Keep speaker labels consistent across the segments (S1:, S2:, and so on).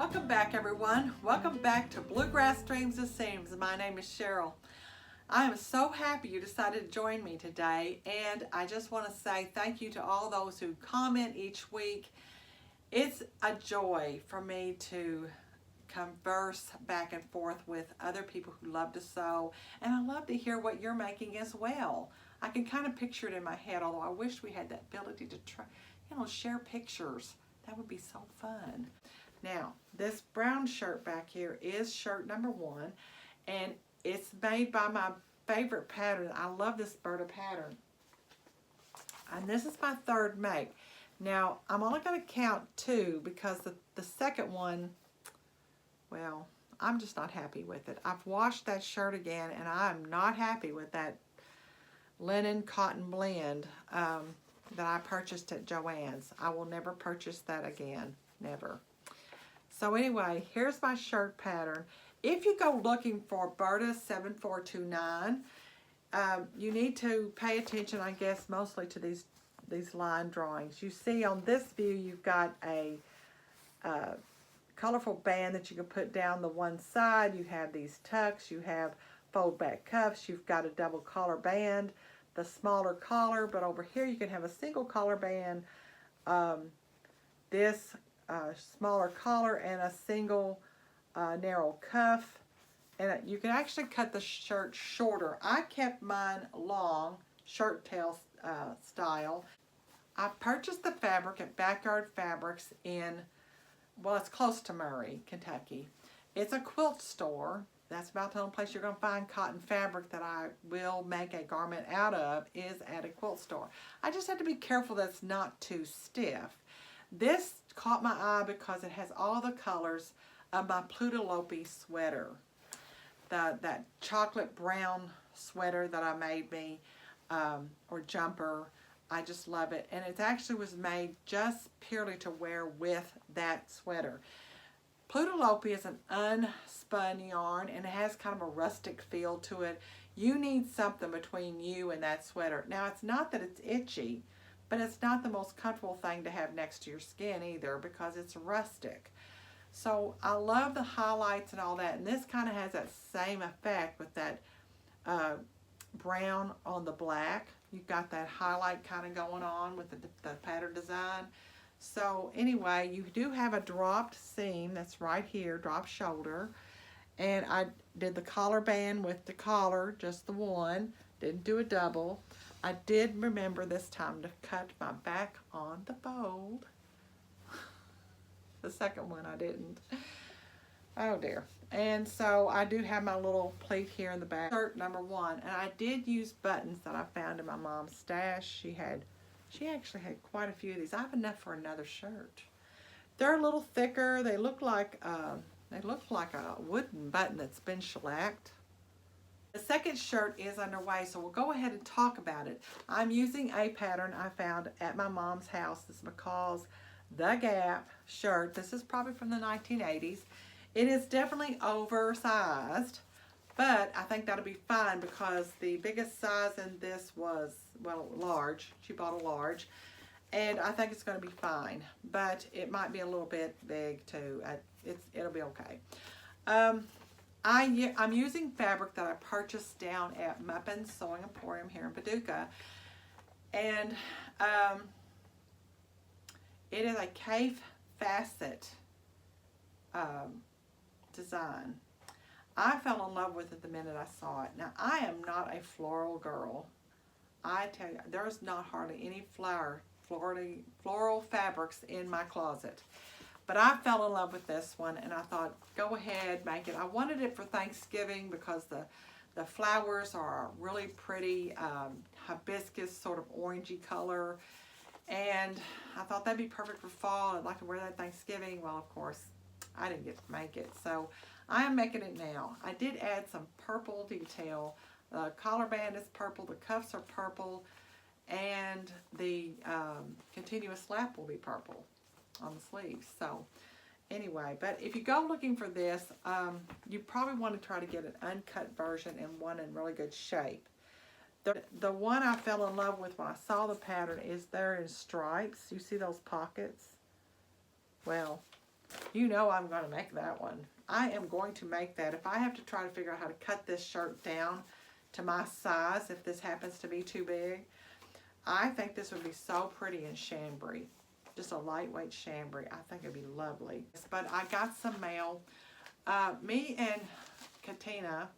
S1: Welcome back, everyone. Welcome back to Bluegrass Dreams and Seams. My name is Cheryl. I am so happy you decided to join me today, and I just want to say thank you to all those who comment each week. It's a joy for me to converse back and forth with other people who love to sew, and I love to hear what you're making as well. I can kind of picture it in my head, although I wish we had that ability to try, share pictures. That would be so fun. Now, this brown shirt back here is shirt number 1, and it's made by my favorite pattern. I love this Burda pattern. And this is my 3rd make. Now, I'm only going to count 2 because the second one, well, I'm just not happy with it. I've washed that shirt again, and I'm not happy with that linen cotton blend that I purchased at JoAnn's. I will never purchase that again. Never. So anyway, here's my shirt pattern. If you go looking for Burda 7429, you need to pay attention, I guess, mostly to these line drawings. You see on this view, you've got a colorful band that you can put down the one side. You have these tucks. You have fold back cuffs. You've got a double collar band, the smaller collar, but over here you can have a single collar band, this smaller collar, and a single narrow cuff. And you can actually cut the shirt shorter. I kept mine long, shirt tail style. I purchased the fabric at Backyard Fabrics in, well, it's close to Murray, Kentucky. It's a quilt store. That's about the only place you're going to find cotton fabric that I will make a garment out of, is at a quilt store. I just have to be careful that it's not too stiff. This caught my eye because it has all the colors of my Plutalope sweater. That chocolate brown sweater that I made me, or jumper. I just love it. And it actually was made just purely to wear with that sweater. Plutalope is an unspun yarn, and it has kind of a rustic feel to it. You need something between you and that sweater. Now, it's not that it's itchy, but it's not the most comfortable thing to have next to your skin either, because it's rustic. So I love the highlights and all that, and this kind of has that same effect with that brown on the black. You've got that highlight kind of going on with the pattern design. So anyway, you do have a dropped seam that's right here, dropped shoulder. And I did the collar band with the collar, just the one. Didn't do a double. I did remember this time to cut my back on the fold. The second one I didn't. Oh dear. And so I do have my little pleat here in the back. Shirt number 1. And I did use buttons that I found in my mom's stash. She actually had quite a few of these. I have enough for another shirt. They're a little thicker. They look like a wooden button that's been shellacked. The second shirt is underway, so we'll go ahead and talk about it. I'm using a pattern I found at my mom's house. This is McCalls The Gap shirt. This is probably from the 1980s. It is definitely oversized, but I think that'll be fine because the biggest size in this was, well, large. She bought a large, and I think it's going to be fine, but it might be a little bit big too. It'll be okay. I'm using fabric that I purchased down at Muppin's Sewing Emporium here in Paducah, and it is a cave facet design. I fell in love with it the minute I saw it. Now, I am not a floral girl. I tell you, there's not hardly any floral fabrics in my closet. But I fell in love with this one, and I thought, go ahead, make it. I wanted it for Thanksgiving because the flowers are a really pretty hibiscus sort of orangey color. And I thought that'd be perfect for fall. I'd like to wear that Thanksgiving. Well, of course, I didn't get to make it. So I am making it now. I did add some purple detail. The collar band is purple. The cuffs are purple. And the continuous lap will be purple on the sleeves. So anyway, but if you go looking for this, you probably want to try to get an uncut version and one in really good shape. The one I fell in love with when I saw the pattern is there in stripes. You see those pockets? Well, You know I'm going to make that one. I am going to make that. If I have to try to figure out how to cut this shirt down to my size, if this happens to be too big, I think this would be so pretty in chambray. Just a lightweight chambray. I think it'd be lovely. But I got some mail. Me and Katina,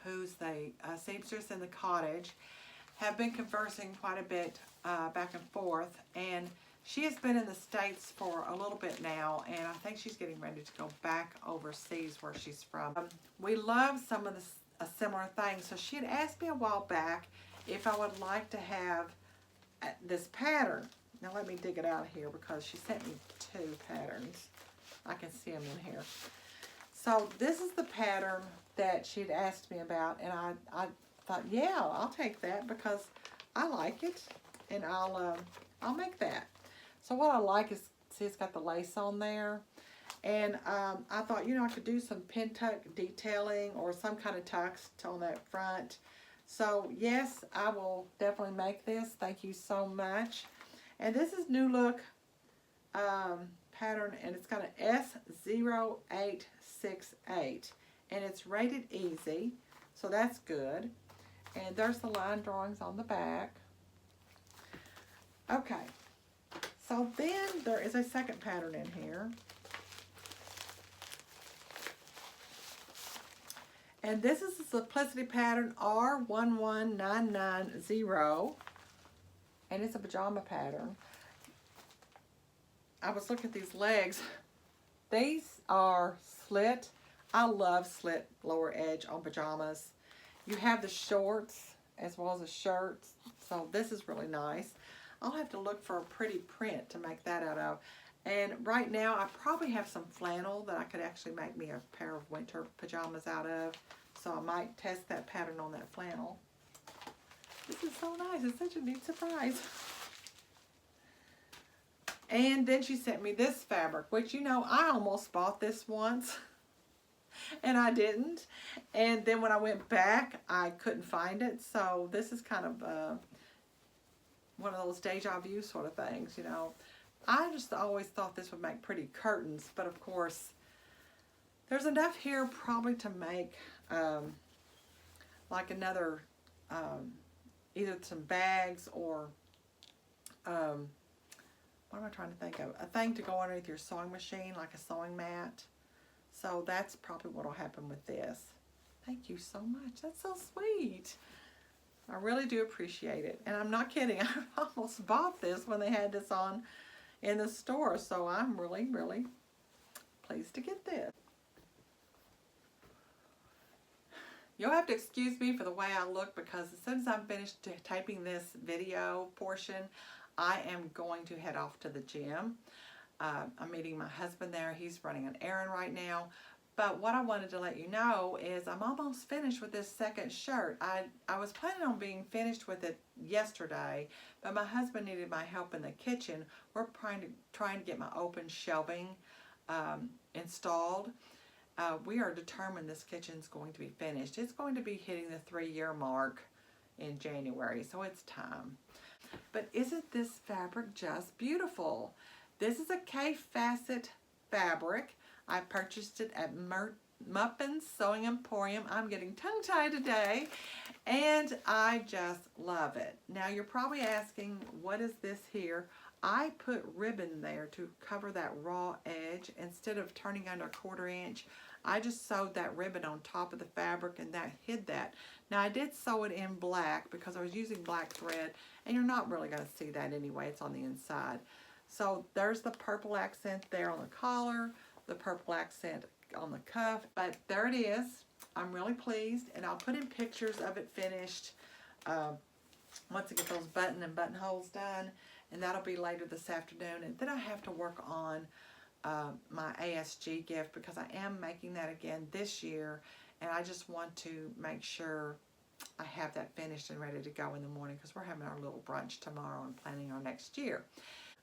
S1: who's the seamstress in the Cottage, have been conversing quite a bit back and forth, and she has been in the States for a little bit now, and I think she's getting ready to go back overseas where she's from. We love some of the similar things, so she had asked me a while back if I would like to have this pattern. Now let me dig it out here because she sent me 2 patterns. I can see them in here. So this is the pattern that she'd asked me about, and I thought, yeah, I'll take that because I like it, and I'll make that. So what I like is, see, it's got the lace on there, and I thought, you know, I could do some pin tuck detailing or some kind of tucks on that front. So yes, I will definitely make this. Thank you so much. And this is New Look pattern, and it's got an S0868, and it's rated easy, so that's good. And there's the line drawings on the back. Okay, so then there is a second pattern in here. And this is the Simplicity pattern R11990. And it's a pajama pattern. I was looking at these legs. These are slit. I love slit lower edge on pajamas. You have the shorts as well as the shirts. So this is really nice. I'll have to look for a pretty print to make that out of. And right now I probably have some flannel that I could actually make me a pair of winter pajamas out of. So I might test that pattern on that flannel. This is so nice. It's such a neat surprise. And then she sent me this fabric, which, you know, I almost bought this once. And I didn't. And then when I went back, I couldn't find it. So this is kind of one of those deja vu sort of things, you know. I just always thought this would make pretty curtains. But, of course, there's enough here probably to make like another, either some bags or, what am I trying to think of? A thing to go underneath your sewing machine, like a sewing mat. So that's probably what will happen with this. Thank you so much. That's so sweet. I really do appreciate it. And I'm not kidding. I almost bought this when they had this on in the store. So I'm really, really pleased to get this. You'll have to excuse me for the way I look because as soon as I'm finished taping this video portion, I am going to head off to the gym. I'm meeting my husband there. He's running an errand right now. But what I wanted to let you know is I'm almost finished with this second shirt. I was planning on being finished with it yesterday, but my husband needed my help in the kitchen. We're trying to get my open shelving installed. We are determined this kitchen's going to be finished. It's going to be hitting the 3-year mark in January, so it's time. But isn't this fabric just beautiful? This is a K-Facet fabric. I purchased it at Muffins Sewing Emporium. I'm getting tongue-tied today, and I just love it. Now, you're probably asking, what is this here? I put ribbon there to cover that raw edge. Instead of turning under a 1/4 inch, I just sewed that ribbon on top of the fabric, and that hid that. Now, I did sew it in black because I was using black thread, and you're not really going to see that anyway. It's on the inside. So there's the purple accent there on the collar, the purple accent on the cuff, but there it is. I'm really pleased, and I'll put in pictures of it finished once I get those buttonholes done, and that'll be later this afternoon. And then I have to work on my ASG gift because I am making that again this year, and I just want to make sure I have that finished and ready to go in the morning because we're having our little brunch tomorrow and planning our next year.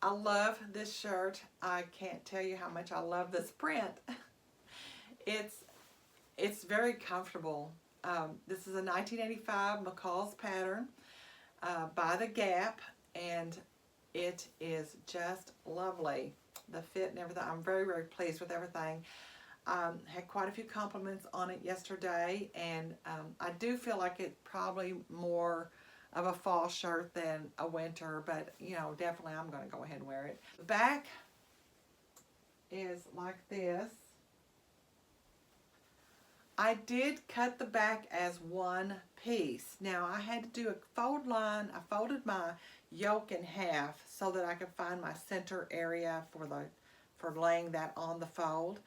S1: I love this shirt. I can't tell you how much I love this print. It's very comfortable. This is a 1985 McCalls pattern by The Gap, and it is just lovely. the fit and everything. I'm very, very pleased with everything. Had quite a few compliments on it yesterday, and I do feel like it's probably more of a fall shirt than a winter, but you know, definitely I'm going to go ahead and wear it. The back is like this. I did cut the back as one piece. Now I had to do a fold line. I folded my yoke in half so that I could find my center area for laying that on the fold.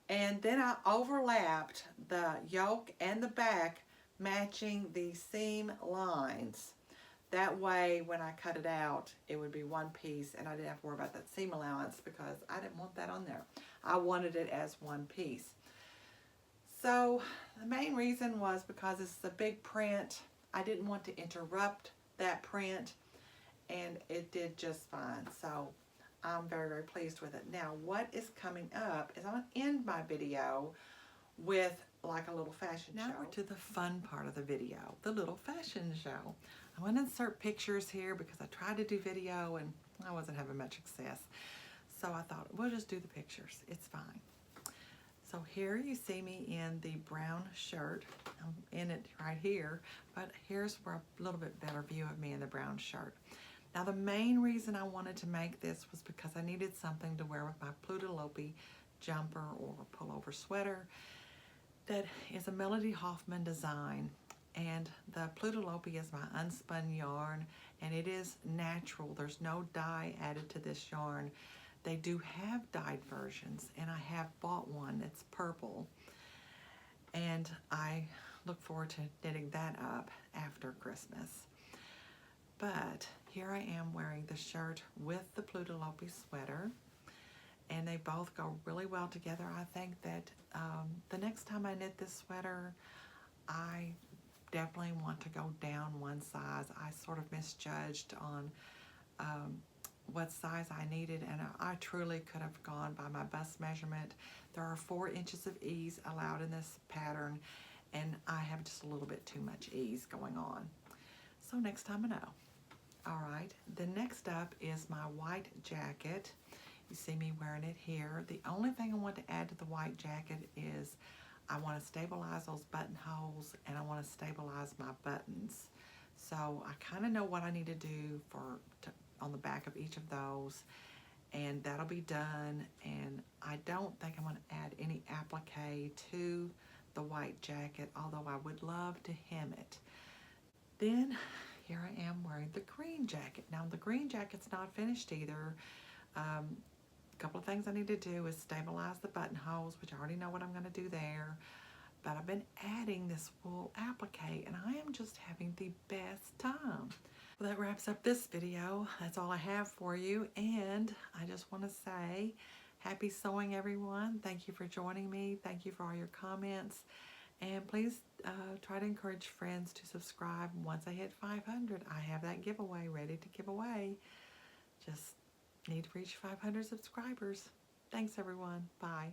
S1: And then I overlapped the yoke and the back, matching the seam lines. That way when I cut it out, it would be one piece and I didn't have to worry about that seam allowance because I didn't want that on there. I wanted it as one piece. So the main reason was because it's a big print. I didn't want to interrupt that print, and it did just fine. So I'm very, very pleased with it. Now what is coming up is I'm going to end my video with like a little fashion show. Now we're to the fun part of the video, the little fashion show. I'm going to insert pictures here because I tried to do video and I wasn't having much success. So I thought we'll just do the pictures. It's fine. So here you see me in the brown shirt. I'm in it right here, but here's where a little bit better view of me in the brown shirt. Now the main reason I wanted to make this was because I needed something to wear with my Plutalope jumper or pullover sweater that is a Melody Hoffman design. And the Plutalope is my unspun yarn, and it is natural. There's no dye added to this yarn. They do have dyed versions, and I have bought one that's purple, and I look forward to knitting that up after Christmas. But here I am wearing the shirt with the Plutalope sweater, and they both go really well together. I think that the next time I knit this sweater, I definitely want to go down one size. I sort of misjudged on what size I needed, and I truly could have gone by my bust measurement. There are 4 inches of ease allowed in this pattern, and I have just a little bit too much ease going on. So next time I know. All right, the next up is my white jacket. You see me wearing it here. The only thing I want to add to the white jacket is I want to stabilize those buttonholes, and I want to stabilize my buttons. So I kind of know what I need to do on the back of each of those, and that'll be done. And I don't think I'm going to add any applique to the white jacket, although I would love to hem it. Then here I am wearing the green jacket. Now the green jacket's not finished either. A couple of things I need to do is stabilize the buttonholes, which I already know what I'm going to do there. But I've been adding this wool applique, and I am just having the best time. Well, that wraps up this video. That's all I have for you, and I just want to say happy sewing, everyone. Thank you for joining me. Thank you for all your comments, and please try to encourage friends to subscribe. Once I hit 500, I have that giveaway ready to give away. Just need to reach 500 subscribers. Thanks, everyone. Bye.